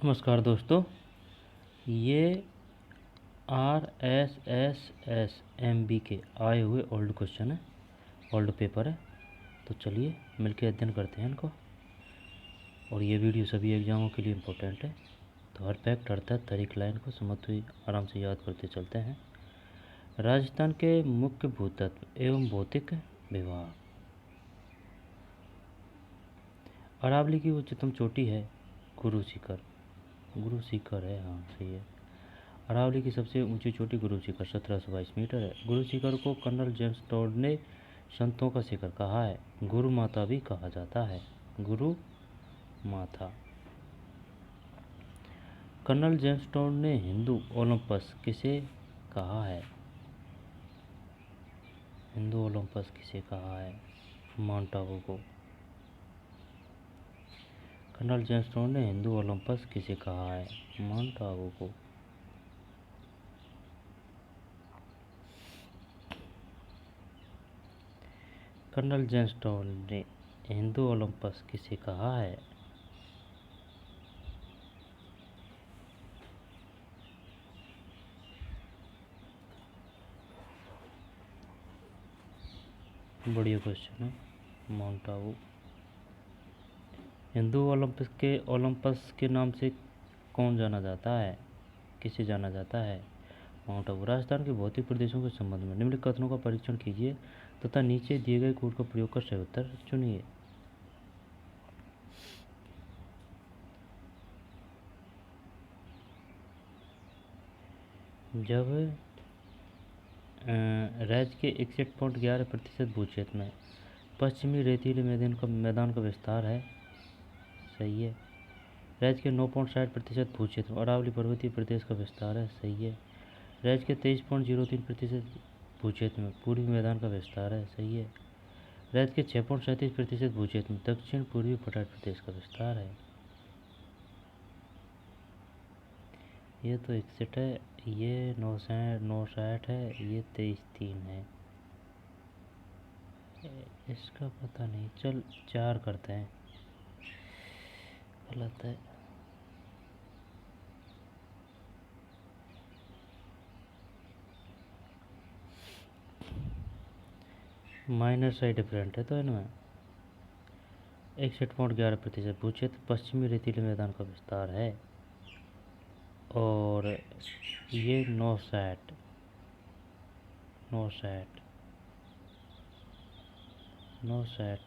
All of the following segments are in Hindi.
नमस्कार दोस्तों, ये RSSSMB के आए हुए ओल्ड क्वेश्चन है, ओल्ड पेपर है। तो चलिए मिलकर अध्ययन करते हैं इनको। और ये वीडियो सभी एग्जामों के लिए इम्पोर्टेंट है। तो हर फैक्ट हर तथ्य हर एक लाइन को समझते हुए आराम से याद करते चलते हैं। राजस्थान के मुख्य भूतत्व एवं भौतिक विभाग। अरावली की उच्चतम चोटी है गुरु शिखर। गुरु शिखर है, हाँ सही है। अरावली की सबसे ऊंची चोटी गुरु शिखर 1722 मीटर है। गुरु शिखर को कर्नल जेम्स टोड ने संतों का शिखर कहा है। गुरु माता भी कहा जाता है। गुरु माता। कर्नल जेम्स टोड ने हिंदू ओलंपस किसे कहा है? हिंदू ओलंपस किसे कहा है? माउंट आबू को। कर्नल जेम्स टोड ने हिंदू ओलंपस किसे कहा है? माउंट आबू को। कर्नल जेम्स टोड ने हिंदू ओलंपस किसे कहा है? बढ़िया क्वेश्चन है। माउंट आबू। हिंदू ओलंपस के नाम से कौन जाना जाता है? किसे जाना जाता है? माउंट आबू। राजस्थान के भौतिक प्रदेशों के संबंध में निम्नलिखित कथनों का परीक्षण कीजिए तथा नीचे दिए गए कोड का प्रयोग कर सही उत्तर चुनिए। जब राज्य के 61.11% भूक्षेत्र में पश्चिमी रेतीले मैदान का विस्तार है, सही है। राज्य के 9.60% भूक्षेत्र में अरावली पर्वतीय प्रदेश का विस्तार है, सही है। राज्य के 23.03% भूक्षेत्र में पूर्वी मैदान का विस्तार है, सही है। राज्य के 6.37% भूक्षेत्र में दक्षिण पूर्वी पठार प्रदेश का विस्तार है। ये तो 61 है, ये 960 है, ये 23.3 है। इसका पता नहीं, चल 4 करते हैं। गलत है। माइनर साइड डिफरेंट है तो इनमें 61.11% भूक्षेत्र पश्चिमी रेतीले मैदान का विस्तार है। और ये 960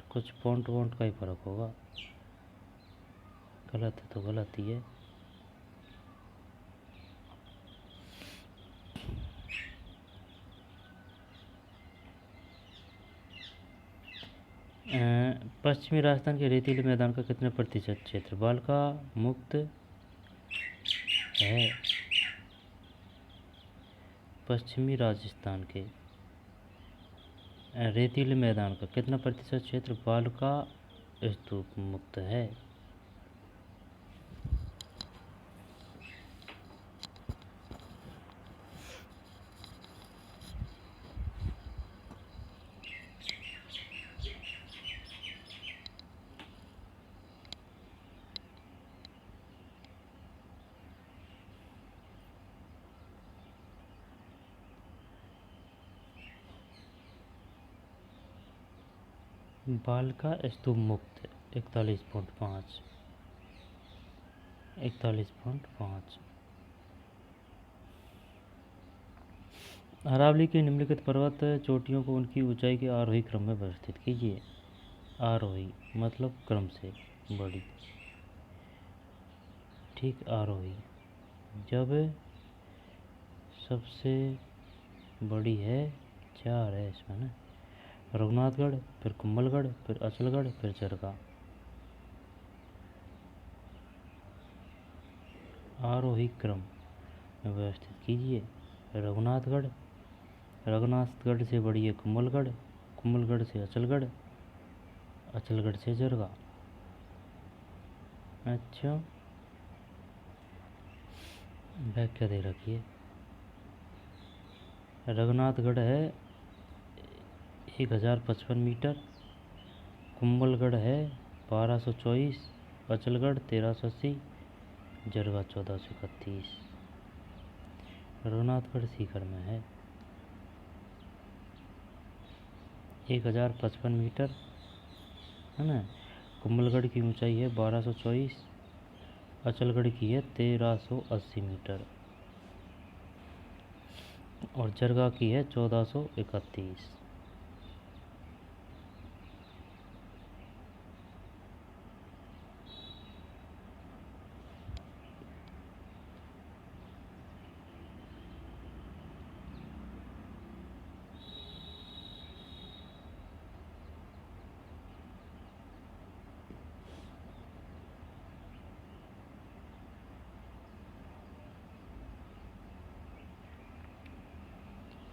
कुछ पॉइंट का ही फर्क होगा। गलत है तो गलत ही है। पश्चिमी राजस्थान के रेतीले मैदान का कितने प्रतिशत क्षेत्र बाल का मुक्त है? पश्चिमी राजस्थान के रेतीले मैदान का कितना प्रतिशत क्षेत्र बाल का स्तूप मुक्त है? बाल का स्तूप मुक्त 41.5। अरावली की निम्नलिखित पर्वत चोटियों को उनकी ऊंचाई के आरोही क्रम में व्यवस्थित कीजिए। आरोही मतलब क्रम से बड़ी, ठीक। आरोही जब सबसे बड़ी है 4 है इसमें ना। रघुनाथगढ़, फिर कुंभलगढ़, फिर अचलगढ़, फिर चरका। आरोही क्रम में व्यवस्थित कीजिए। रघुनाथगढ़ से बड़ी है कुंभलगढ़, कुंभलगढ़ से अचलगढ़, अचलगढ़ से जरगा। अच्छा, व्याख्या दे रखी है। रघुनाथगढ़ है 1055 मीटर, कुंभलगढ़ है 1224, अचलगढ़ 1380, जरगा 1431। रघुनाथगढ़ सीकर में है। 1055 मीटर है ना। कुंभलगढ़ की ऊंचाई है 1224। अचलगढ़ की है 1380 मीटर और जरगा की है 1431।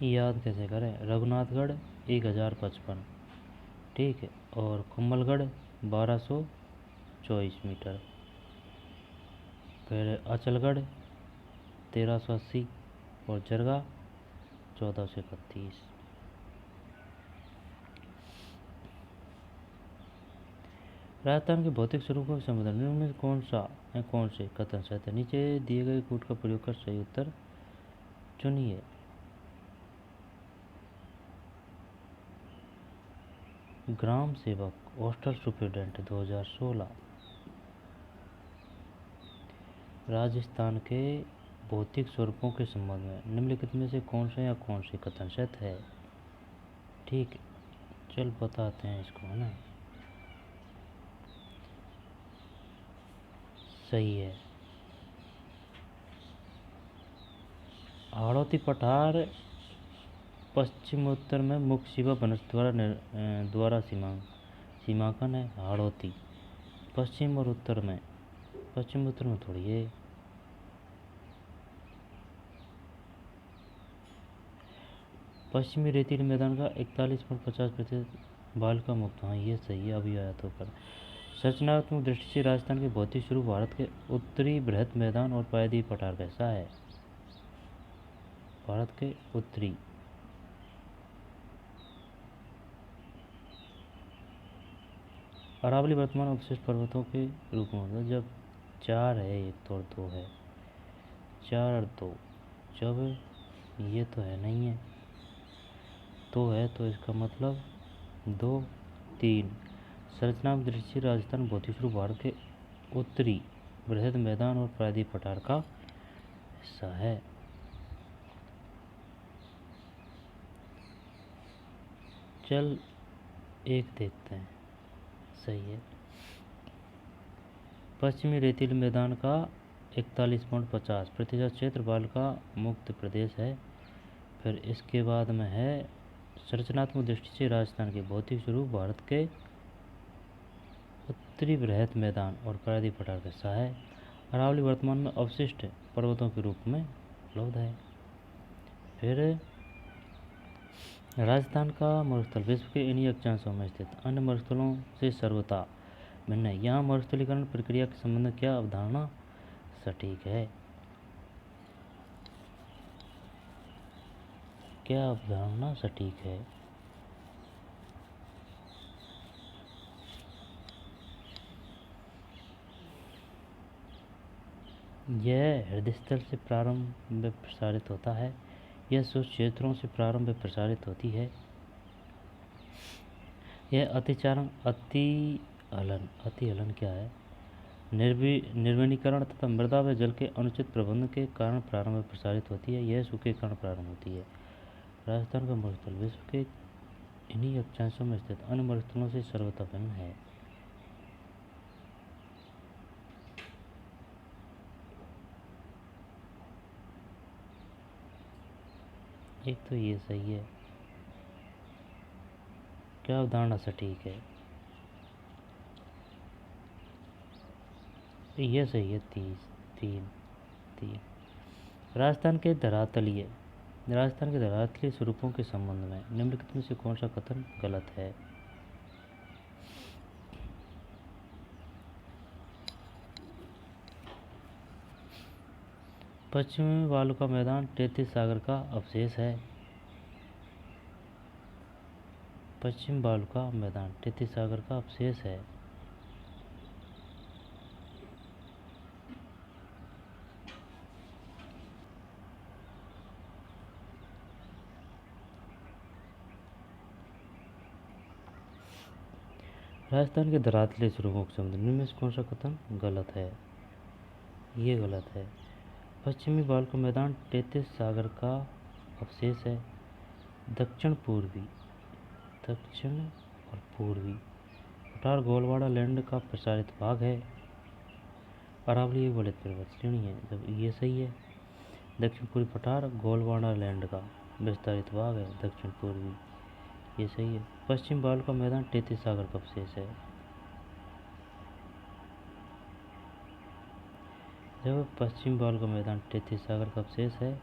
याद कैसे करें? रघुनाथगढ़ 1055, ठीक है, और कुंभलगढ़ 1224 मीटर, फिर अचलगढ़ 1380 और जरगा 1431। राजस्थान के भौतिक स्वरूपों के संबंध में कौन से कथन सत्य है? नीचे दिए गए कूट का प्रयोग कर सही उत्तर चुनिए। ग्राम सेवक, हॉस्टल सुपरिटेंडेंट 2016। राजस्थान के भौतिक स्वरूपों के संबंध में निम्नलिखित में से कौन से कथन सत्य है? ठीक, चल बताते हैं इसको, है ना। सही है। हाड़ौती पठार पश्चिमोत्तर में मुख्य सीमा वनस्पति द्वारा सीमांकन है। हाड़ौती पश्चिम और उत्तर में, पश्चिम उत्तर में थोड़ी है। पश्चिमी रेतीले मैदान का 41.50% बाल का मुक्त। हाँ ये सही है, अभी आया तो पर। संरचनात्मक दृष्टि से राजस्थान के भौतिक स्वरूप भारत के उत्तरी बृहद मैदान और पायदी पठार कैसा है? भारत के उत्तरी। अरावली वर्तमान अवशिष्ट पर्वतों के रूप में होता है जब 4 है, 1 तो और 2 है। 4 और 2, जब ये तो है नहीं है, तो है, तो इसका मतलब 2, 3। संरचनात्मक दृष्टि से राजस्थान भौतिक स्वरूप भारत के उत्तरी बृहद मैदान और प्रायद्वीप पठार का हिस्सा है। चल एक देखते हैं। सही है। पश्चिमी रेतीले मैदान का 41.50% क्षेत्र बाल का मुक्त प्रदेश है। फिर इसके बाद में है संरचनात्मक दृष्टि से राजस्थान के भौतिक स्वरूप भारत के उत्तरी बृहद मैदान और प्रायद्वीप पठार का हिस्सा है। अरावली वर्तमान में अवशिष्ट पर्वतों के रूप में उपलब्ध है। फिर राजस्थान का मरुस्थल विश्व के इन्हीं अक्षांशों में स्थित अन्य मरुस्थलों से सर्वथा भिन्न है। यहाँ मरुस्थलीकरण प्रक्रिया के संबंध में क्या अवधारणा सटीक है? क्या अवधारणा सटीक है? यह हृदय स्थल से प्रारंभ में प्रसारित होता है। यह सूक्ष्म क्षेत्रों से प्रारंभ में प्रसारित होती है। यह अतिहलन क्या है? निर्वनीकरण तथा मृदा व जल के अनुचित प्रबंधन के कारण प्रारंभ में प्रसारित होती है। यह सूखे कारण प्रारंभ होती है। राजस्थान का मरुस्थल विश्व के इन्हीं अक्षांशों में स्थित अन्य मरुस्थलों से सर्वथा भिन्न है। एक तो ये सही है। क्या अवधारणा सटीक है? यह सही है। 3। राजस्थान के धरातलीय स्वरूपों के संबंध में निम्नलिखित में से कौन सा कथन गलत है? पश्चिमी वालुका मैदान तैतीस सागर का अवशेष है। पश्चिम वालुका मैदान तैतीस सागर का अवशेष है। राजस्थान के धरातले स्वरूपों का समुद्र, इनमें से कौन सा कथन गलत है? ये गलत है। पश्चिमी बाल का मैदान टेथिस सागर का अवशेष है। दक्षिण और पूर्वी पठार गोलवाड़ा लैंड का प्रसारित भाग है। अरावली एक बलित पर्वत श्रेणी है, जब ये सही है। दक्षिण पूर्वी पठार गोलवाड़ा लैंड का विस्तारित भाग है। दक्षिण पूर्वी, ये सही है। पश्चिम बाल का मैदान टेथिस सागर का अवशेष है, जब पश्चिम बाल का मैदान टेथिस सागर का अवशेष है।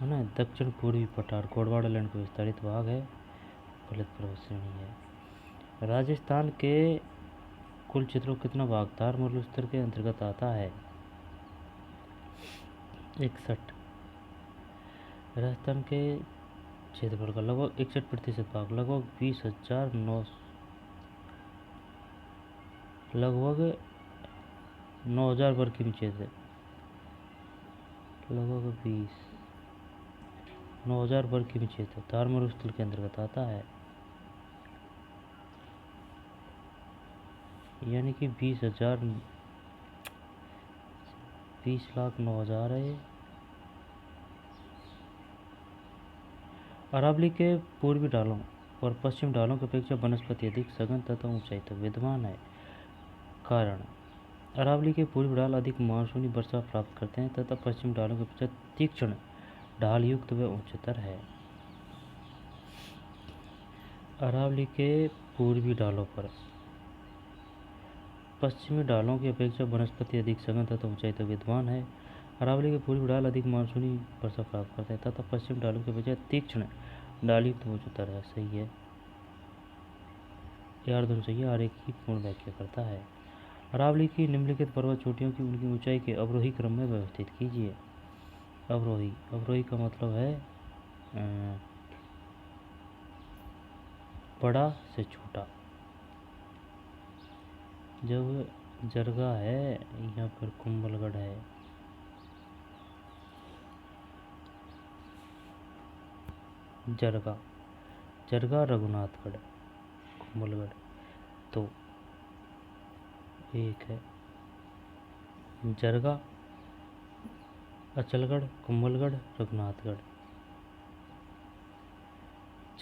है ना, दक्षिण पूर्वी पठार गोलवाड़ा लैंड का विस्तारित भाग है, बलित पर्वत श्रेणी है। राजस्थान के कुल क्षेत्रों का कितना भाग थार मरुस्थल के अंतर्गत आता है? 61। राजस्थान के क्षेत्रफल का लगभग 61% भाग, लगभग 9,000 वर्ग किमी क्षेत्र, लगभग 9,000 वर्ग किमी क्षेत्र थार मरुस्थल के अंतर्गत आता है। यानी कि 20,09,000 है। अरावली के पूर्वी ढालों और पश्चिम ढालों की अपेक्षा वनस्पति अधिक सघन तथा ऊंचाई तक विद्यमान है। कारण, अरावली के पूर्वी ढाल अधिक मानसूनी वर्षा प्राप्त करते हैं तथा पश्चिम ढालों की अपेक्षा तीक्ष्ण ढाल युक्त व उच्चतर है। अरावली के पूर्वी ढालों पर पश्चिमी ढालों की अपेक्षा वनस्पति अधिक सघन तथा ऊंचाई तक विद्यमान है। अरावली के पूर्वी ढाल अधिक मानसूनी वर्षा प्राप्त करते हैं तथा पश्चिम ढालों की अपेक्षा तीक्ष्ण ढालयुक्त उच्चतर है। सही है, यार दोनों सही है। आरेख की पूर्ण व्याख्या करता है। अरावली की निम्नलिखित पर्वत चोटियों की उनकी ऊंचाई के अवरोही क्रम में व्यवस्थित कीजिए। अवरोही का मतलब है बड़ा से छोटा। जब जरगा है या फिर कुंभलगढ़ है, जरगा रघुनाथगढ़ कुंभलगढ़, तो एक है जरगा अचलगढ़ कुंभलगढ़ रघुनाथगढ़।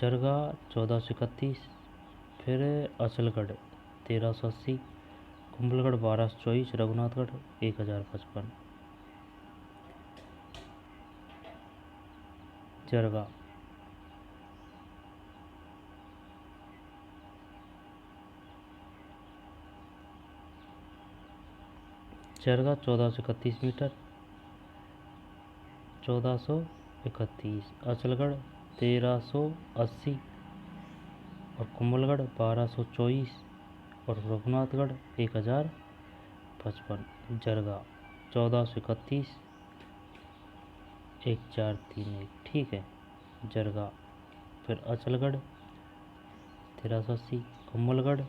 जरगा 1431, फिर अचलगढ़ 1380, कुंभलगढ़ 1224, रघुनाथगढ़ 1055। जरगा जरगा 1431 मीटर, 1431, अचलगढ़ 1380 और कुंभलगढ़ 1224 और रघुनाथगढ़ 1055। जरगा 1431 1431, ठीक है। जरगा, फिर अचलगढ़ 1380, कुंभलगढ़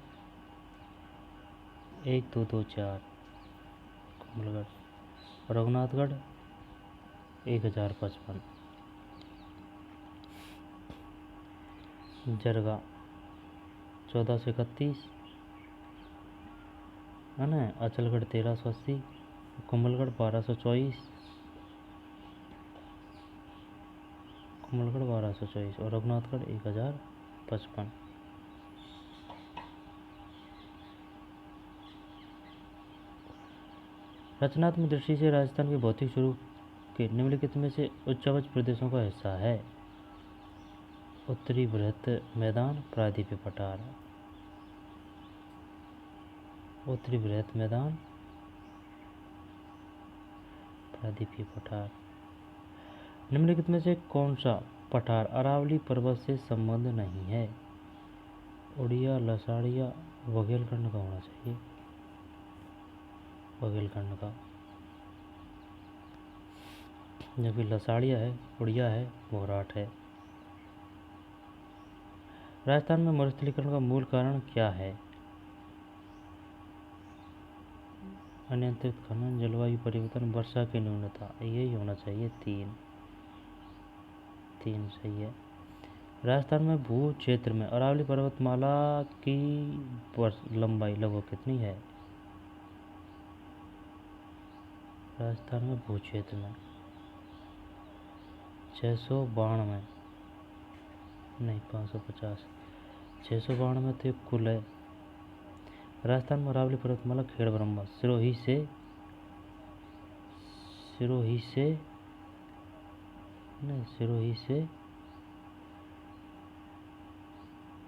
1224, कुंभलगढ़, रघुनाथगढ़ 1055। जरगा 1431 है ना, अचलगढ़ 1380, कुंभलगढ़ 1224, और रघुनाथगढ़ 1055। रचनात्मक दृष्टि से राजस्थान के भौतिक स्वरूप के निम्नलिखित में से उच्चावच प्रदेशों का हिस्सा है। उत्तरी बृहत मैदान प्रायद्वीपीय पठार, उत्तरी बृहत मैदान प्रायद्वीपीय पठार। निम्नलिखित में से कौन सा पठार अरावली पर्वत से संबंध नहीं है? उड़िया, लसाड़िया, बघेलखंड का होना चाहिए, बघेलखंड का, जबकि लसाड़िया है, उड़िया है, भोराट है। राजस्थान में मरुस्थलीकरण का मूल कारण क्या है? अनियंत्रित खनन, जलवायु परिवर्तन, वर्षा की न्यूनता, यही होना चाहिए। तीन सही है। राजस्थान में भू क्षेत्र में अरावली पर्वतमाला की लंबाई लगभग कितनी है? राजस्थान में भू क्षेत्र में 692 नहीं 550, 692 तो कुल है। राजस्थान में अरावली पर्वतमाला खेड़ ब्रह्मा सिरोही से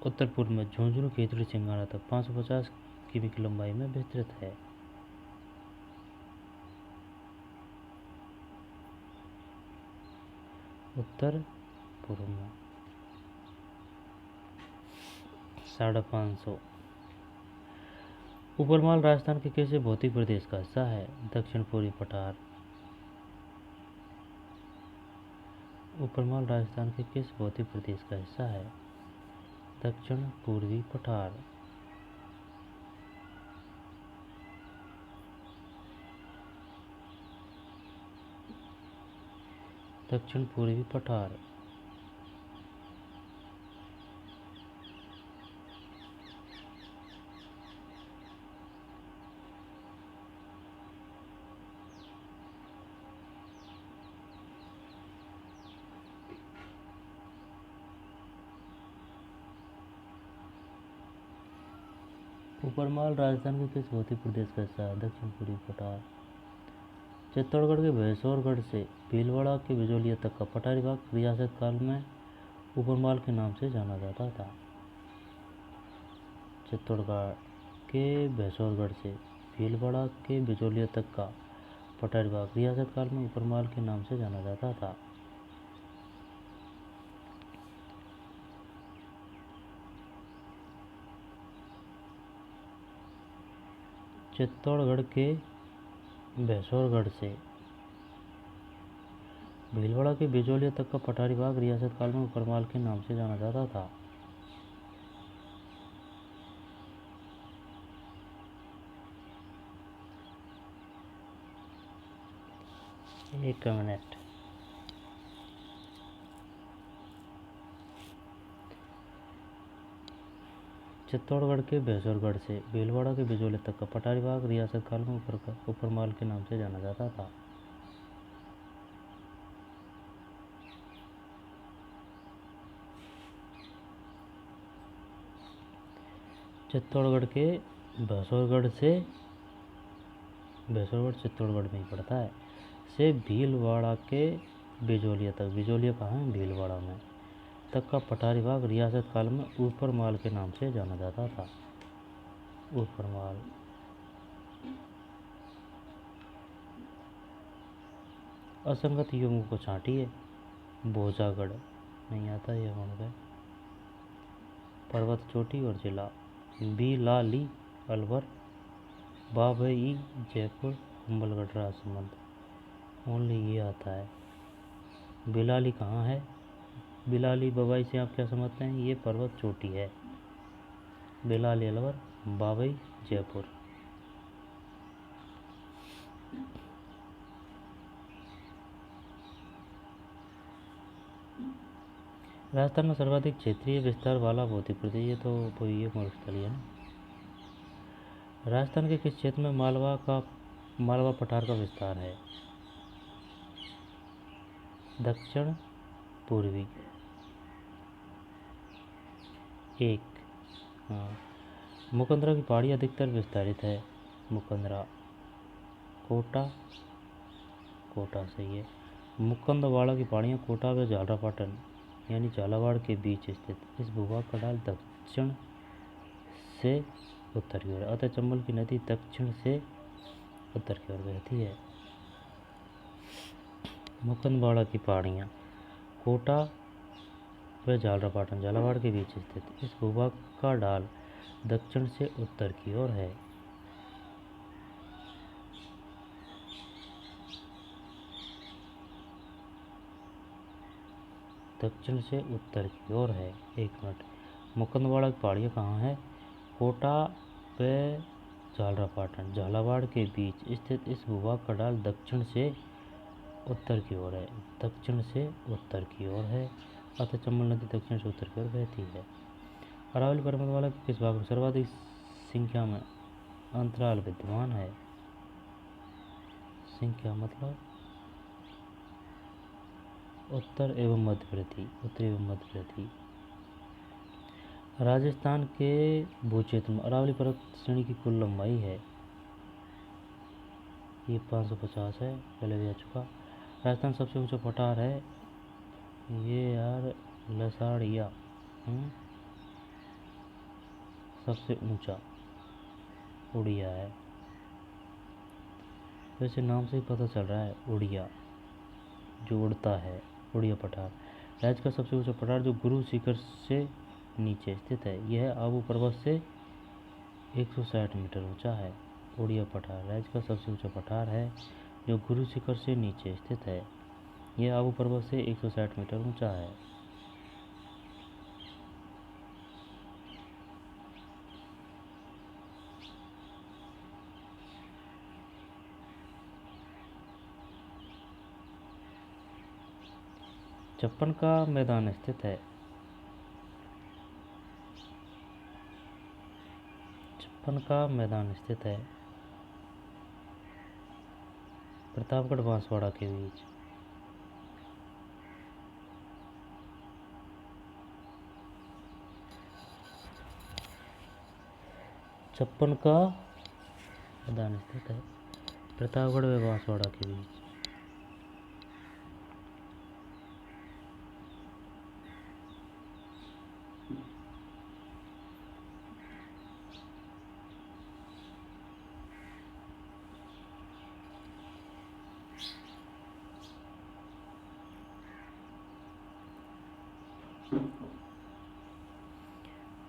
उत्तर पूर्व में झुंझुनू खेतड़ी सिंगाड़ा तक 550 किमी की लंबाई में विस्तृत है। उत्तर पूर्व में 550। ऊपरमाल राजस्थान के किस भौतिक प्रदेश का हिस्सा है? दक्षिण पूर्वी पठार। ऊपरमाल राजस्थान के किस भौतिक प्रदेश का हिस्सा है? दक्षिण पूर्वी पठार। दक्षिण पूर्वी पठार। ऊपरमाल राजस्थान के किस भौतिक प्रदेश का हिस्सा है? दक्षिण पूर्वी पठार। चित्तौड़गढ़ के भैंसौरगढ़ से भीलवाड़ा के बिजोलिया तक का पठारी भाग रियासत काल में ऊपरमाल के नाम से जाना जाता था। चित्तौड़गढ़ के भैंसौरगढ़ से भीलवाड़ा के बिजोलिया तक का पठारी भाग रियासत काल में ऊपरमाल के नाम से जाना जाता था। चित्तौड़गढ़ के भैंसौरगढ़ से भीलवाड़ा के बिजोलिया तक का पठारी भाग रियासत काल में ऊपरमाल के नाम से जाना जाता था। एक मिनट। चित्तौड़गढ़ के भैंसौरगढ़ से भीलवाड़ा के बिजोलिया तक का पठारी भाग रियासत काल में ऊपरमाल के नाम से जाना जाता था। चित्तौड़गढ़ के भैंसौरगढ़ से भैंसौरगढ़ चित्तौड़गढ़ में ही पड़ता है से भीलवाड़ा के बिजोलिया तक, बिजोलिया कहाँ है? भीलवाड़ा में, तक का पठारी भाग रियासत काल में ऊपरमाल के नाम से जाना जाता था। ऊपरमाल। असंगत युग्म को छांटिए। भोजागढ़ नहीं आता, ये कौन गए? पर्वत चोटी और जिला। बिलाली अलवर, बाबई जयपुर, कुंभलगढ़ राजसमंद। ओनली ये आता है। बिलाली कहाँ है? बिलाली बबाई से आप क्या समझते हैं? ये पर्वत चोटी है। बिलाली अलवर, बाबई जयपुर। राजस्थान में सर्वाधिक क्षेत्रीय विस्तार वाला भौतिक प्रदेश, ये तो कोई ये मरुस्थल है ना। राजस्थान के किस क्षेत्र में मालवा पठार का विस्तार है? दक्षिण पूर्वी। एक। हाँ। मुकंदरा की पहाड़ी अधिकतर विस्तारित है। मुकंदरा। कोटा सही है। मुकंदवाड़ा की पहाड़ियाँ कोटा व झालरापाटन यानी झालावाड़ के बीच स्थित इस भूभाग का ढाल दक्षिण से उत्तर की ओर, अतः चंबल की नदी दक्षिण से उत्तर की ओर बहती है। मुकंदवाड़ा की पहाड़ियाँ कोटा व झालरापाटन झालावाड़ के बीच स्थित इस भूभाग का ढाल दक्षिण से उत्तर की ओर है। दक्षिण से उत्तर की ओर है। एक मिनट। मुकंदवाड़ा की पहाड़ियाँ कहाँ है? कोटा व झालरापाटन झालावाड़ के बीच स्थित इस भूभाग का ढाल दक्षिण से उत्तर की ओर है। दक्षिण से उत्तर की ओर है, अतः चंबल नदी दक्षिण से उत्तर की ओर बहती है। अरावली पर्वतमाला के किस भाग में सर्वाधिक संख्या में अंतराल विद्यमान है? संख्या मतलब उत्तर एवं मध्य वृद्धि, उत्तर एवं मध्य वृद्धि। राजस्थान के भूक्षेत्र में अरावली पर्वत श्रेणी की कुल लंबाई है, ये 550 है, पहले भी आ चुका। राजस्थान सबसे ऊंचा पठार है, ये यार लसाड़िया सबसे ऊंचा उड़िया है, वैसे नाम से ही पता चल रहा है उड़िया, जो उड़ता है, उड़िया पठार। राज्य का सबसे ऊंचा पठार जो गुरु शिखर से नीचे स्थित है, यह आबू पर्वत से 160 मीटर ऊंचा है। उड़िया पठार राज्य का सबसे ऊंचा पठार है जो गुरु शिखर से नीचे स्थित है, यह आबू पर्वत से 160 मीटर ऊंचा है। छप्पन का मैदान स्थित है, छप्पन का मैदान स्थित है प्रतापगढ़ बांसवाड़ा के बीच। छप्पन का मैदान स्थित है प्रतापगढ़ व बांसवाड़ा के बीच।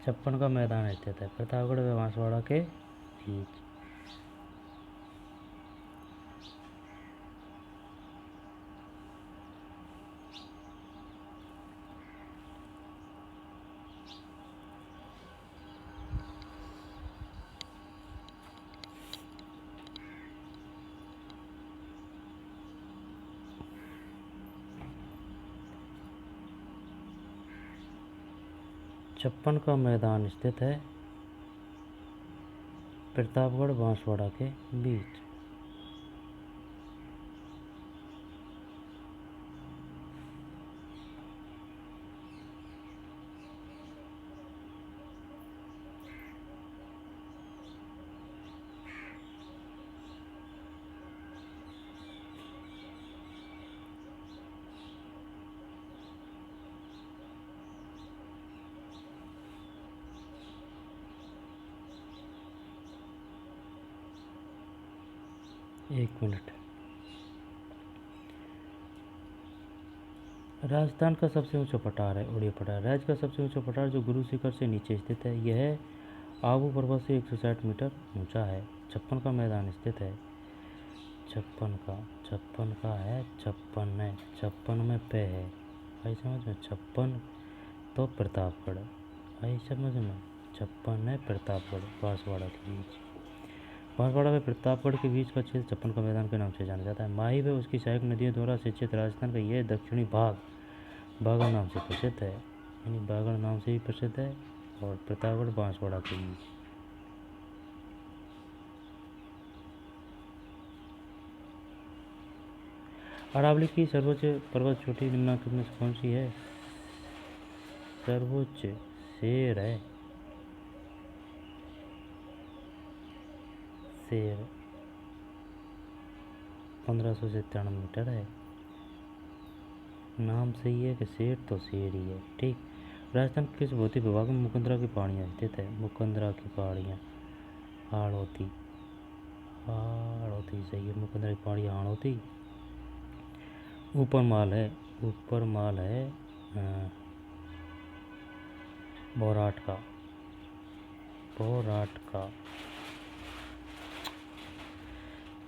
छप्पन का मैदान स्थित है प्रतापगढ़ व बांसवाड़ा के बीच। छप्पन का मैदान स्थित है प्रतापगढ़ बांसवाड़ा के बीच। एक मिनट। राजस्थान का सबसे ऊंचा पठार है उड़िया पठार। राज्य का सबसे ऊंचा पठार जो गुरु शिखर से नीचे स्थित है, यह आबू पर्वत से 160 मीटर ऊंचा है। छप्पन का मैदान स्थित है, छप्पन का है, छप्पन में पे है, आई समझ में, छप्पन तो प्रतापगढ़, आई समझ में, छप्पन है प्रतापगढ़ बांसवाड़ा के बीच। बांसवाड़ा व प्रतापगढ़ के बीच का क्षेत्र छप्पन का मैदान के नाम से जाना जाता है। माही व उसकी सहायक नदियों द्वारा सिंचित राजस्थान का यह दक्षिणी भाग बागड़ नाम से प्रसिद्ध है, यानी बागड़ नाम से ही प्रसिद्ध है, और प्रतापगढ़ बांसवाड़ा के बीच। अरावली की सर्वोच्च पर्वत चोटी निम्नलिखित में से कौन सी है? सर्वोच्च शेर है, शेर 1597 मीटर है, नाम सही है कि शेर तो शेर ही है। ठीक। राजस्थान के किस भौतिक विभाग में मुकंदरा की पहाड़ियाँ स्थित है? मुकंदरा की पहाड़ियाँ हाड़ौती, हाड़ौती सही है, मुकंदरा की पहाड़ियाँ हाड़ौती। ऊपर माल है, ऊपर माल है बोराट का, बोराट का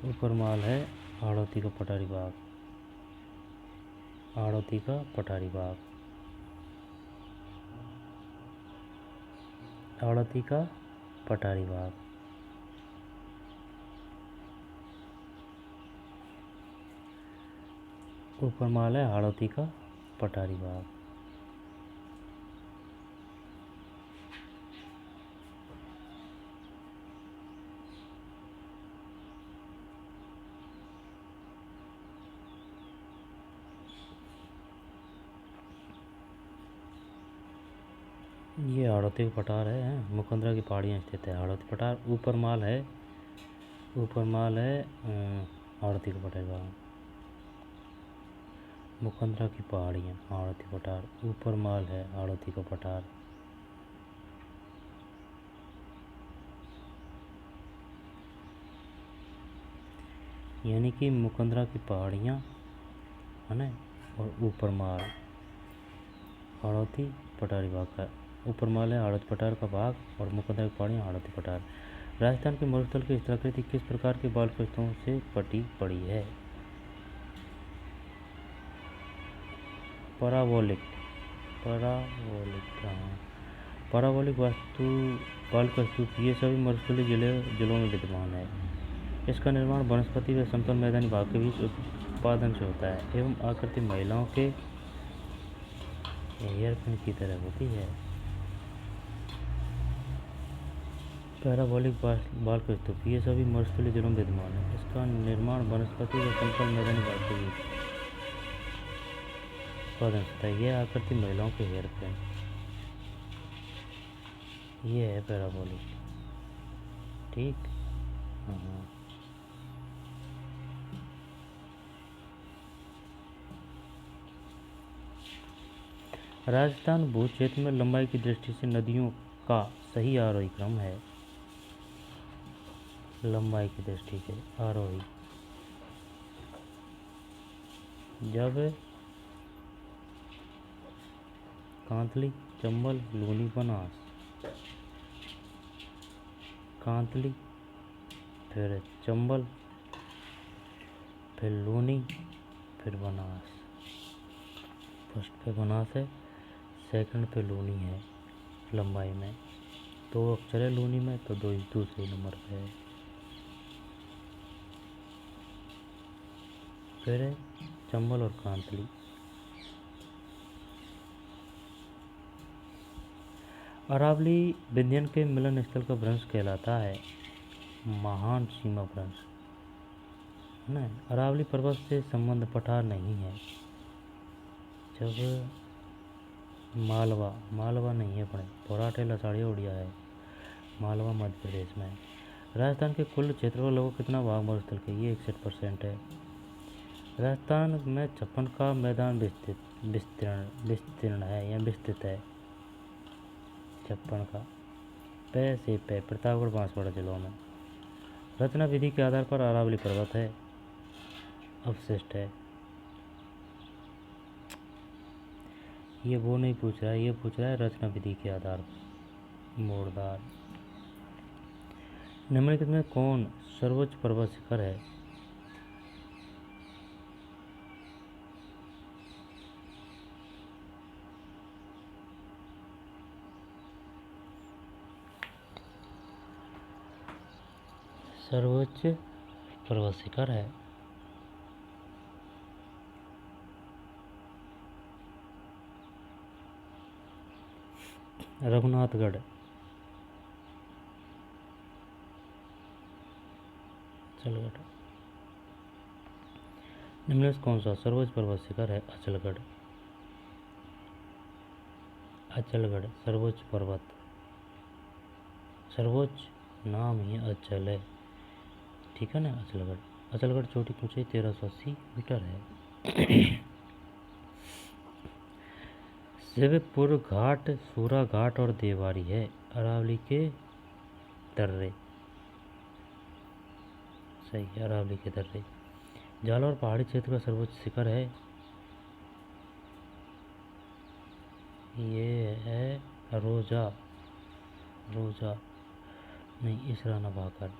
ऊपर माल है हाड़ौती का पठारी बाग, हाड़ौती का पठारी बाग, हाड़ौती का पठारी बाग। ऊपर माल है हाड़ौती का पठारी भाग। ये हाड़ौती का पठार है, मुकंदरा की पहाड़ियाँ स्थित है हाड़ौती पठार। ऊपर माल है हाड़ौती का पठार भाग। मुकंदरा की पहाड़ियाँ हाड़ौती पठार, ऊपर माल है हाड़ौती का पठार। यानी कि मुकंदरा की पहाड़ियाँ है ना, और ऊपर माल हाड़ौती पठारी भाग का। ऊपर माल है हाड़ौती पठार का भाग और मुकंदरा की पहाड़ियाँ हाड़ौती पठार। राजस्थान के मरुस्थल की स्थलाकृति किस प्रकार के बालकृतों से पटी पड़ी है? पैराबोलिक वास्तु बालक स्तूप ये सभी मरुस्थलीय जिलों में विद्यमान है। इसका निर्माण वनस्पति व समतल मैदानी भाग के बीच उत्पादन से होता है एवं आकृति महिलाओं के हेयरपिन की तरह होती है। पैराबोलिक बालक स्तूप ये सभी मरुस्थलीय जिलों में विद्यमान है। इसका निर्माण वनस्पति व समतल मैदानी भाग के बीच उत्पादन से होता है। यह आकृति महिलाओं के हेयरपिन, ये है पैराबोलिक। ठीक। हाँ। राजस्थान भू क्षेत्र में लंबाई की दृष्टि से नदियों का सही आरोही क्रम है। लंबाई की दृष्टि से आरोही, जब कांतली, चंबल, लूनी, बनास। कांतली, फिर चंबल, फिर लूनी, फिर बनास। फर्स्ट पे बनास है, सेकंड पे लूनी है। लंबाई में 2 अक्षर है लूनी में, तो दूसरे नंबर पे है। फिर है चंबल और कांतली। अरावली विंध्यन के मिलन स्थल का भ्रंश कहलाता है। महान सीमा भ्रंश है ना। अरावली पर्वत से संबंध पठार नहीं है। जब मालवा नहीं है अपने, पौराठे लसाड़िया उड़िया है। मालवा मध्य प्रदेश में है। राजस्थान के कुल क्षेत्र का लगभग कितना भाग मरुस्थल के? ये 61% है। राजस्थान में 56 का मैदान विस्तीर्ण है या विस्तृत है। 56 का पे से पे प्रतापगढ़ बांसवाड़ा जिलों में। रचना विधि के आधार पर अरावली पर्वत है, अवशिष्ट है। ये वो नहीं पूछ रहा है, ये पूछ रहा है रचना विधि के आधार पर। मोड़दार। निम्नलिखित में कौन सर्वोच्च पर्वत शिखर है? सर्वोच्च पर्वत शिखर है रघुनाथगढ़। अचलगढ़। निम्नलिखित कौन सा सर्वोच्च पर्वत शिखर है? अचलगढ़। अचलगढ़ सर्वोच्च पर्वत, सर्वोच्च नाम ही अचल है। ठीक है ना। अचलगढ़ चोटी की ऊंचाई 1380 मीटर है। शिवपुर घाट, सूरा घाट और देवारी है अरावली के दर्रे। सही है, अरावली के दर्रे। जालौर पहाड़ी क्षेत्र का सर्वोच्च शिखर है, ये है रोजा नहीं, इसराना भाकर।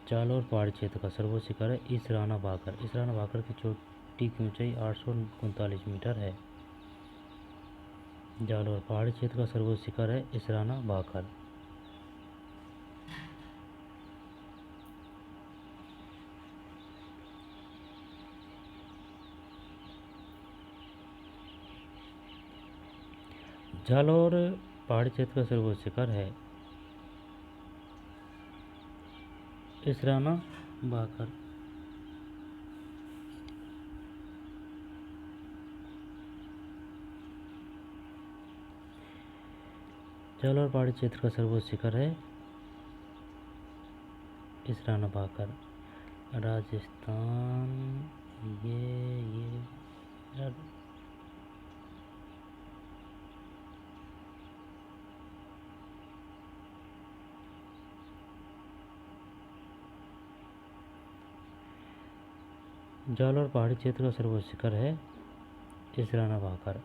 जालौर पहाड़ी क्षेत्र का सर्वोच्च शिखर है इसराना भाकर की चोटी की ऊंचाई 839 मीटर है। जालौर पहाड़ी क्षेत्र का सर्वोच्च शिखर है इसराना भाकर। जालौर पहाड़ी क्षेत्र का सर्वोच्च शिखर है। इसराना भाकर। जालौर पहाड़ी क्षेत्र का सर्वोच्च शिखर है इसराना भाकर। राजस्थान ये जालौर पहाड़ी क्षेत्र का सर्वोच्च शिखर है इसराना भाकर।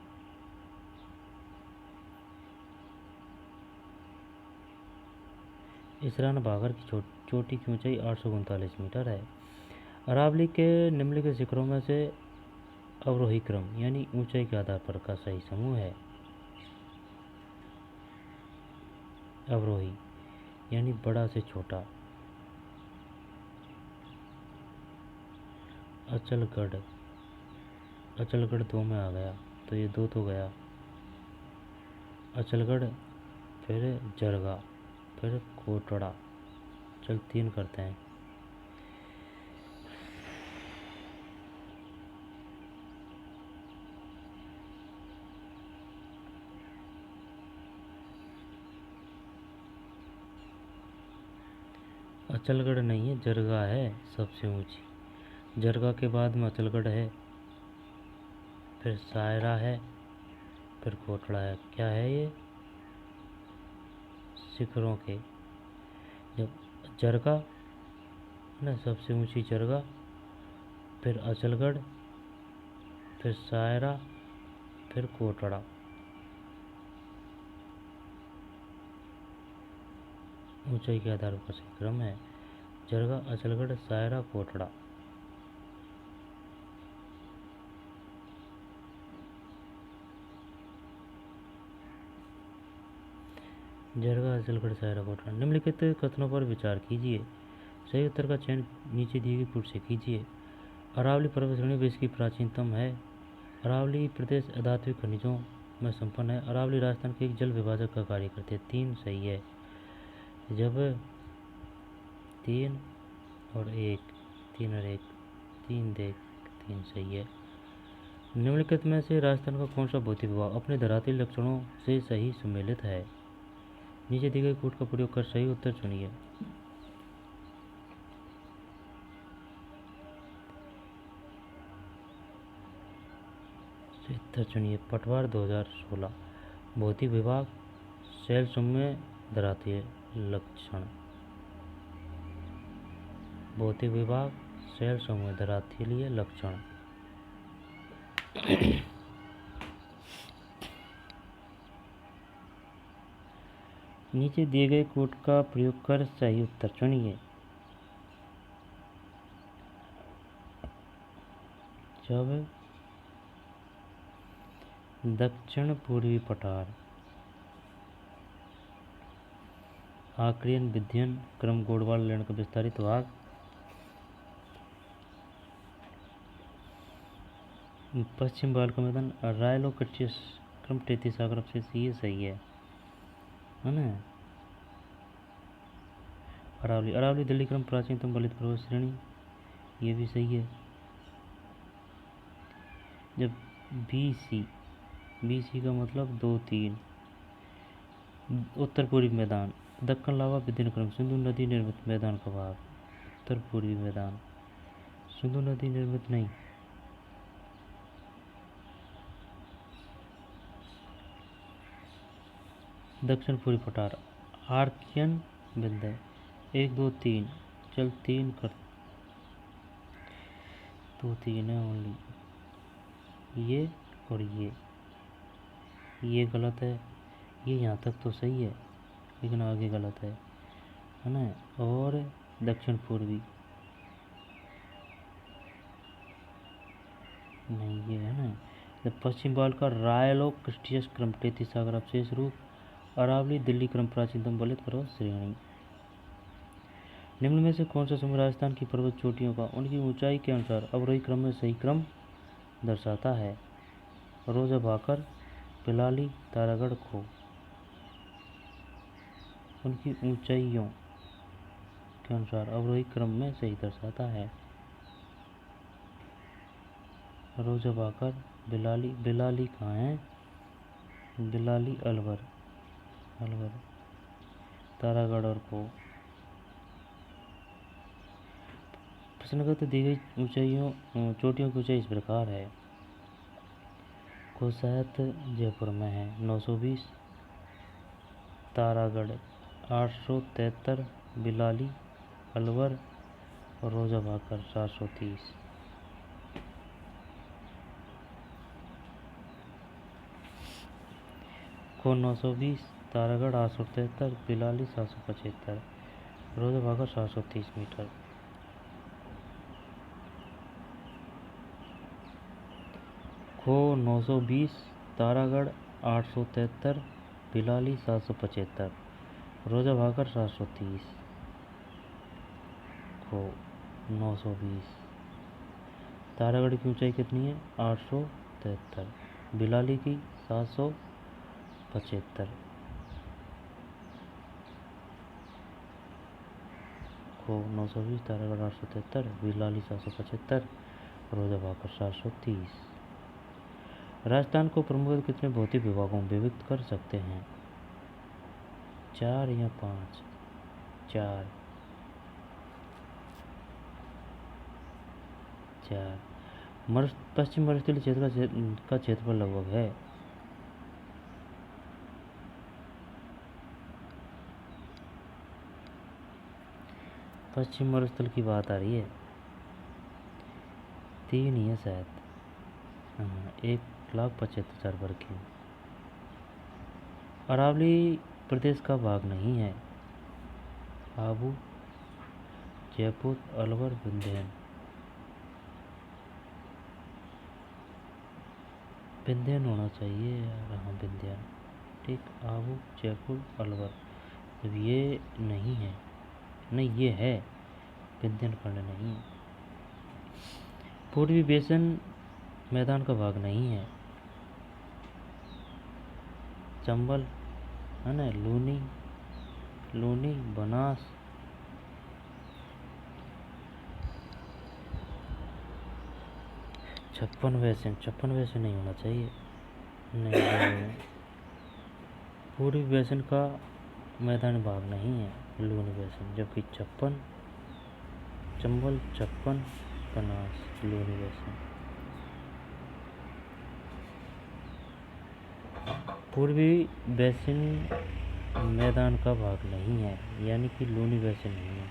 इसराना भाकर की चोटी की ऊंचाई 839 मीटर है। अरावली के निम्नलिखित शिखरों में से अवरोही क्रम यानी ऊंचाई के आधार पर का सही समूह है। अवरोही यानी बड़ा से छोटा। अचलगढ़। अचलगढ़ 2 में आ गया तो ये 2 तो गया। अचलगढ़, फिर जरगा, फिर कोटड़ा। चल 3 करते हैं। अचलगढ़ नहीं है, जरगा है सबसे ऊंची। जरगा के बाद में अचलगढ़ है, फिर सायरा है, फिर कोटड़ा है। क्या है ये शिखरों के? जब जरगा ना सबसे ऊंची जरगा, फिर अचलगढ़, फिर सायरा, फिर कोटड़ा। ऊंचाई के आधार पर सही क्रम है जरगा, अचलगढ़, सायरा, कोटड़ा। जरगा, अचलगढ़, सायरा, कोटड़ा। निम्नलिखित कथनों पर विचार कीजिए। सही उत्तर का चयन नीचे दी गई पुट से कीजिए। अरावली पर्वत श्रेणी विश्व की प्राचीनतम है। अरावली प्रदेश अधात्विक खनिजों में संपन्न है। अरावली राजस्थान के एक जल विभाजक का कार्य करते हैं। 3 सही है। जब 3 और 1, 3 और 1, 3 देख 3 सही है। निम्नलिखित में से राजस्थान का कौन सा भौतिक विभाग अपने धरातलीय लक्षणों से सही सम्मिलित है? नीचे दी गई कूट का प्रयोग कर सही उत्तर चुनिए। उत्तर चुनिए। पटवार 2016। भौतिक विभाग शैल समूह धरातलीय लक्षण। भौतिक विभाग शैल समूह धरातलीय लक्षण। नीचे दिए गए कोड का प्रयोग कर सही उत्तर चुनिए। जब दक्षिण पूर्वी पठार आक्रियन विध्यन क्रम गोडवाल लैंड का विस्तारित भाग पश्चिम बंगाल का मैदान रायलो कच्चिस क्रम 33 सागर अवशेष ये सही है ना। अरावली अरावली दिल्ली क्रम प्राचीनतम बलित पर्वत श्रेणी ये भी सही है। जब BC का मतलब 2-3 उत्तर पूर्वी मैदान दक्कन लावा विद्युत क्रम सिंधु नदी निर्मित मैदान का भाग उत्तर पूर्वी मैदान सिंधु नदी निर्मित नहीं। दक्षिण पूर्वी पठार आर्कियन विंध्य 1 2 3 चल 3 कर 2 3 है ओनली। ये और ये गलत है। ये यहाँ तक तो सही है लेकिन आगे गलत है ना। और दक्षिण पूर्वी नहीं ये है ना। जब पश्चिम बंगाल का रायलो क्रिस्टियस क्रम 33 सागर अवशेष रूप अरावली दिल्ली क्रम प्राचीनतम बलित पर्वत श्रेणी। निम्न में से कौन सा समूह राजस्थान की पर्वत चोटियों का उनकी ऊंचाई के अनुसार अवरोही क्रम में सही क्रम दर्शाता है? रोजा भाकर, बिलाली, तारागढ़ को उनकी ऊंचाइयों के अनुसार अवरोही क्रम में सही दर्शाता है। रोजा भाकर, बिलाली, बिलाली कहाँ है? बिलाली अलवर, अलवर, तारागढ़ और को। प्रश्नगत दी गई ऊंचाइयों चोटियों की ऊंचाई इस प्रकार है। कोसायत जयपुर में है 920, तारागढ़ 873, बिलाली अलवर और रोजा भाकर 730। को 920, तारागढ़ 873, बिलाली 775, रोजा भाकर 730 मीटर। खो 920, तारागढ़ 873, बिलाली 775, रोजा भाकर 730। खो 920, तारागढ़ की ऊंचाई कितनी है? 873, बिलाली की 775। खो 920, तारागढ़ 873, बिलाली 775, रोजा भाकर 730। राजस्थान को प्रमुख कितने भौतिक विभागों में विभक्त कर सकते हैं? 4 या 5? 4, 4। पश्चिम मरुस्थलीय क्षेत्र का क्षेत्रफल लगभग है। पश्चिम मरुस्थल की बात आ रही है, 3 ही है शायद। 1,75,000 वर्ग किमी। अरावली प्रदेश का भाग नहीं है। आबू, जयपुर, अलवर, विंध्यन। विंध्यन होना चाहिए यार, हाँ विंध्यन, ठीक। आबू, जयपुर, अलवर। जब ये नहीं है, नहीं ये है, विंध्यन खंड नहीं है। पूर्वी बेसन मैदान का भाग नहीं है। चंबल है ना, लूनी, लूनी, बनास। छप्पन वैसे नहीं होना चाहिए। नहीं, पूर्वी बेसन का मैदानी भाग नहीं है लूनी बेसन, जबकि चंबल, 56, बनास, लूनी बेसन। पूर्वी बेसिन मैदान का भाग नहीं है, यानी कि लूनी बेसिन नहीं है,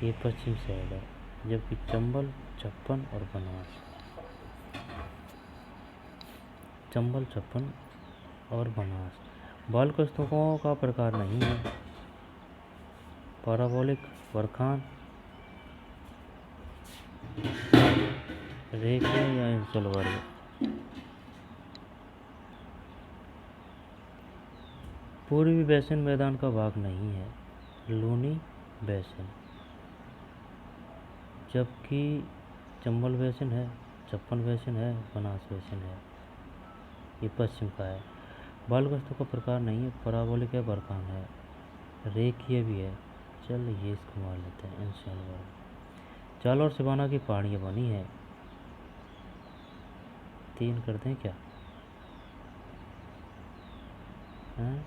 ये पश्चिम साइड है, जबकि चंबल, 56 और बनास। चंबल, 56 और बनास। बालकस्तकों का प्रकार नहीं है। पैराबोलिक, बरखान, रेखीय या इंसुल वर्ग। पूर्वी बेसिन मैदान का भाग नहीं है लूनी बेसिन, जबकि चंबल बेसिन है, 56 बेसिन है, बनास बेसिन है, ये पश्चिम का है। बालकस्तों का प्रकार नहीं है, पैराबोलिक है, बरखान है, रेखीय भी है। चल ये इसको मान लेते हैं इंसुल वर्ग। जालौर सिवाना की पहाड़ियाँ बनी है। 3 कर दें क्या? हाँ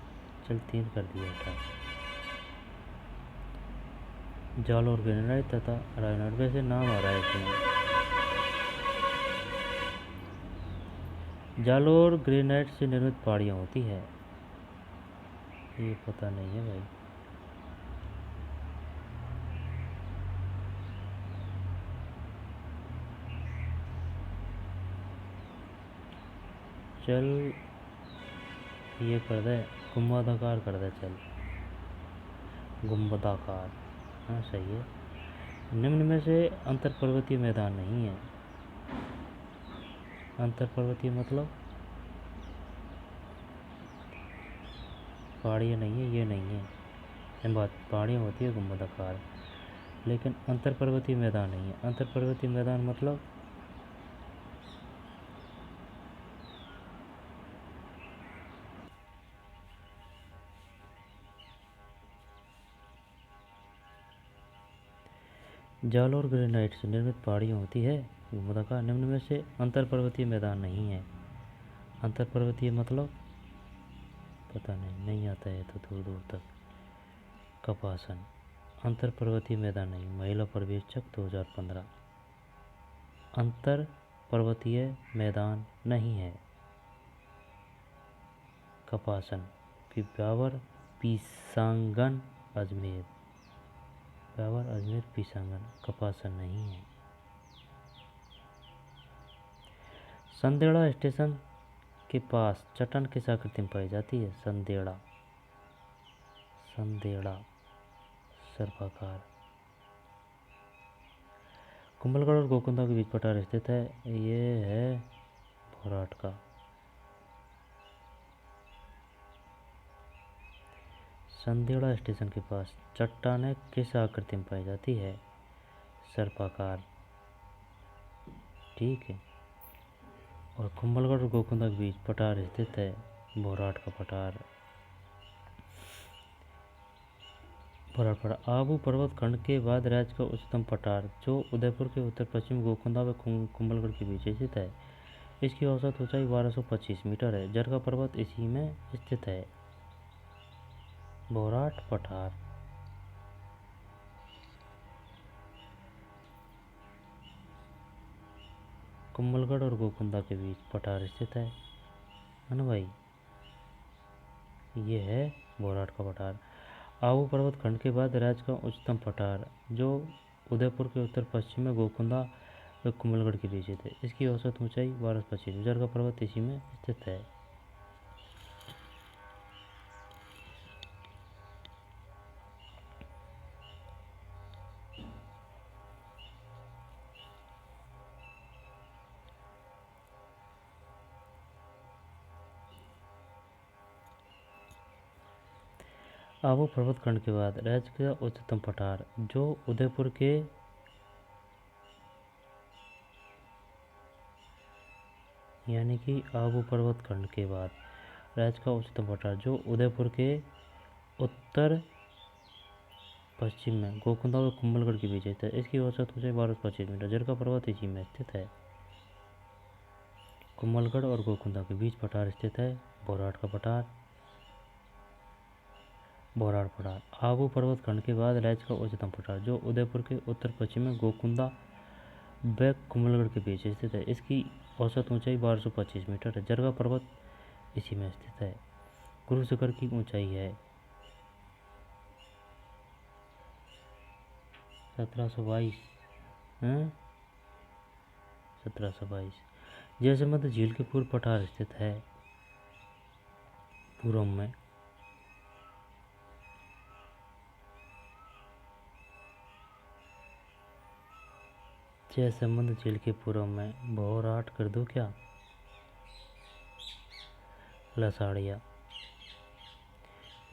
चल 3 कर दिया था। जालौर ग्रेनाइट तथा रायनाइट, वैसे नाम आ रहा है इसमें। जालौर ग्रेनाइट से निर्मित पहाड़ियाँ होती है, ये पता नहीं है भाई। चल ये कर दे, गुंबदाकार कर दे, चल गुंबदाकार, हाँ सही है। निम्न में से अंतर पर्वतीय मैदान नहीं है। अंतर पर्वतीय मतलब पहाड़ियाँ नहीं है, ये नहीं है, ये बात पहाड़ियाँ होती है गुंबदाकार, लेकिन अंतर पर्वतीय मैदान नहीं है। अंतर पर्वतीय मैदान मतलब जाल और ग्रेनाइट से निर्मित पहाड़ियाँ होती है। भूमध्य का निम्न में से अंतर पर्वतीय मैदान नहीं है। अंतर पर्वतीय मतलब पता नहीं आता है तो दूर दूर तक। कपासन अंतर पर्वतीय मैदान नहीं। महिला पर्यवेक्षक 2015। अंतर पर्वतीय मैदान नहीं है। कपासन ब्यावर पीसांगन अजमेर। ब्यावर अजमेर पीसांगन कपासन नहीं है। संदेड़ा स्टेशन के पास चट्टान किस आकृति में पाई जाती है? संदेड़ा सर्पाकार। कुंभलगढ़ और गोकुंदा के बीच पठार स्थित है। ये है भोराट का। संदेड़ा स्टेशन के पास चट्टानें किस आकृति में पाई जाती है? सर्पाकार। ठीक है। और कुंभलगढ़ और गोकुंदा के बीच पठार स्थित है। भोराट का पठार। आबू पर्वत खंड के बाद राज्य का उच्चतम पठार जो उदयपुर के उत्तर पश्चिम गोकुंदा व कुंभलगढ़ के बीच स्थित है। इसकी औसत ऊंचाई 1225 मीटर है। जरगा पर्वत इसी में स्थित है। भोराट पठार। कुंभलगढ़ और गोकुंदा के बीच पठार स्थित है ना भाई। ये है भोराट का पठार। आबू पर्वत खंड के बाद राज्य का उच्चतम पठार जो उदयपुर के उत्तर पश्चिम में गोकुंदा व कुंभलगढ़ के बीच स्थित है। इसकी औसत ऊंचाई 1225। जरगा पर्वत इसी में स्थित है। आबू पर्वत खंड के बाद राज्य का उच्चतम पठार जो उदयपुर के यानी कि आबू पर्वत खंड के बाद राज्य का उच्चतम पठार जो उदयपुर के उत्तर पश्चिम में गोकुंदा और कुंभलगढ़ के बीच स्थित है। इसकी औसत ऊंचाई 1225 मीटर। जरगा पर्वत इसी में स्थित है। कुंभलगढ़ और गोकुंदा के बीच पठार स्थित है। भोराट का पठार। भोराट पठार आबू पर्वत खंड के बाद राज्य का उच्चतम पठार जो उदयपुर के उत्तर पश्चिम में गोकुंदा व कुंभलगढ़ के बीच स्थित है। इसकी औसत ऊंचाई 1225 मीटर है। जरगा पर्वत इसी में स्थित है। गुरु शिखर की ऊंचाई है 1722। 1722। जयसमंद झील के पूर्व पठार स्थित है। पूर्व में जयसमंद झील के पूर्व में भोराट कर दो क्या? लसाड़िया।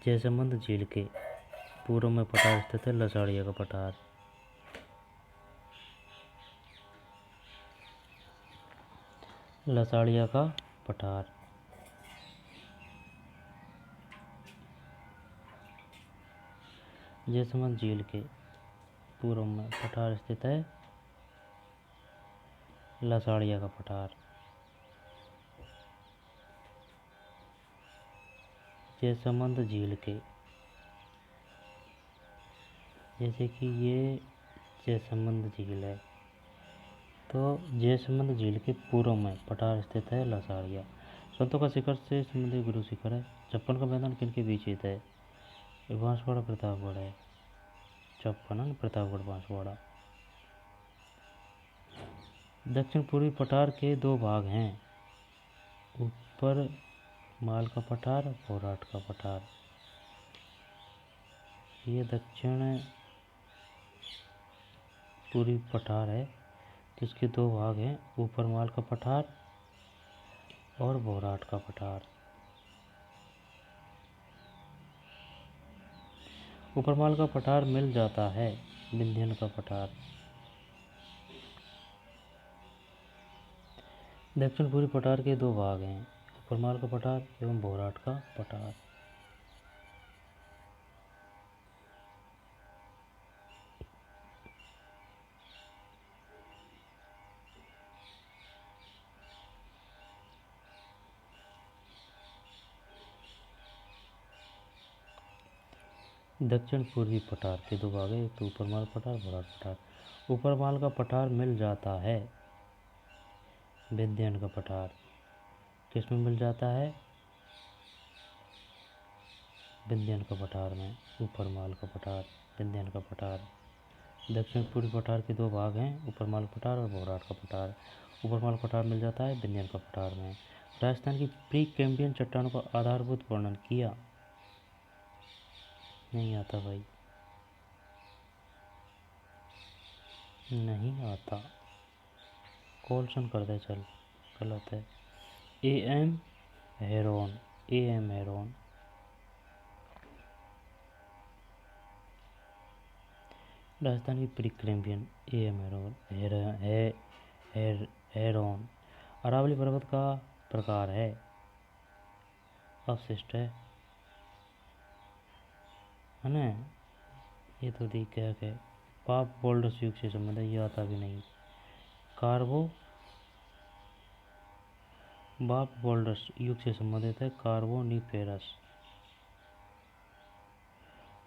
जयसमंद झील के पूर्व में पठार स्थित है। लसाड़िया का पठार। लसाड़िया का पठार। जयसमंद झील के पूर्व में पठार स्थित है। लसाड़िया का पठार। जयसमंद झील के जैसे कि ये जयसमंद झील है तो जयसमंद झील के पूर्व में पठार स्थित है लसाड़िया। संतों का शिखर से संबंधित गुरु शिखर है। छप्पन का मैदान किन के बीच स्थित है? बांसवाड़ा प्रतापगढ़ है। छप्पन प्रतापगढ़ बांसवाड़ा। दक्षिण पूर्वी पठार के दो भाग हैं। ऊपर माल का पठार भोराट का पठार। ये दक्षिण पूर्वी पठार है जिसके दो भाग हैं। ऊपर माल का पठार और भोराट का पठार। ऊपर माल का पठार मिल जाता है विंध्यन का पठार। दक्षिण पूर्वी पठार के दो भाग हैं। ऊपर माल का पठार एवं भोराट का पठार। दक्षिण पूर्वी पठार के दो भाग हैं, एक तो ऊपरमाल पठार, भोराट पठार। ऊपरमाल का पठार मिल जाता है विंध्यान का पठार, किसमें मिल जाता है? विंध्यान का पठार में। ऊपरमाल का पठार, विंध्यान का पठार। दक्षिण पूर्वी पठार के दो भाग हैं, ऊपरमाल पठार और भोराट का पठार। ऊपरमाल पठार मिल जाता है विंध्यान का पठार में। राजस्थान की प्री कैम्ब्रियन चट्टानों का आधारभूत वर्णन किया। नहीं आता भाई, नहीं आता। कॉल्सन कर दे चल, गलत है। एम हेरोन, एम हेरोन। राजस्थान की प्री कैम्ब्रियन एम हेरोन अरावली पर्वत का प्रकार है, अवशिष्ट है ना। ये तो देख क्या है, पाप बोल्डर्स युग से संबंध है, ये आता भी नहीं। कार्बो बाप बोल्डर्स युग से संबंधित है, कार्बोनिफेरस।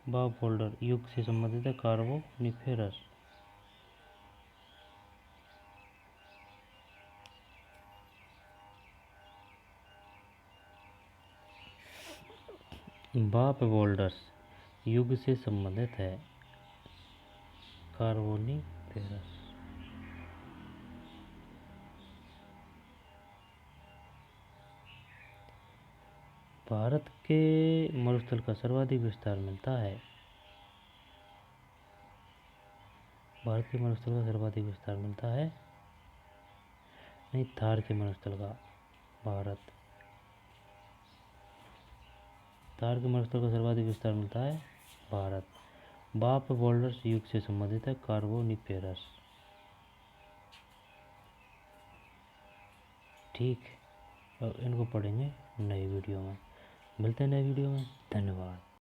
बाप बोल्डर युग से संबंधित है, कार्बोनिफेरस। बाप बोल्डर्स युग से संबंधित है, कार्बोनिफेरस। भारत के मरुस्थल का सर्वाधिक विस्तार मिलता है। भारत के मरुस्थल का सर्वाधिक विस्तार मिलता है, नहीं, थार के मरुस्थल का। भारत थार के मरुस्थल का सर्वाधिक विस्तार मिलता है, भारत। बाप बोल्डर्स युग से संबंधित है, कार्बोनिफेरस। ठीक, अब इनको पढ़ेंगे नई वीडियो में। मिलते हैं नई वीडियो में, धन्यवाद।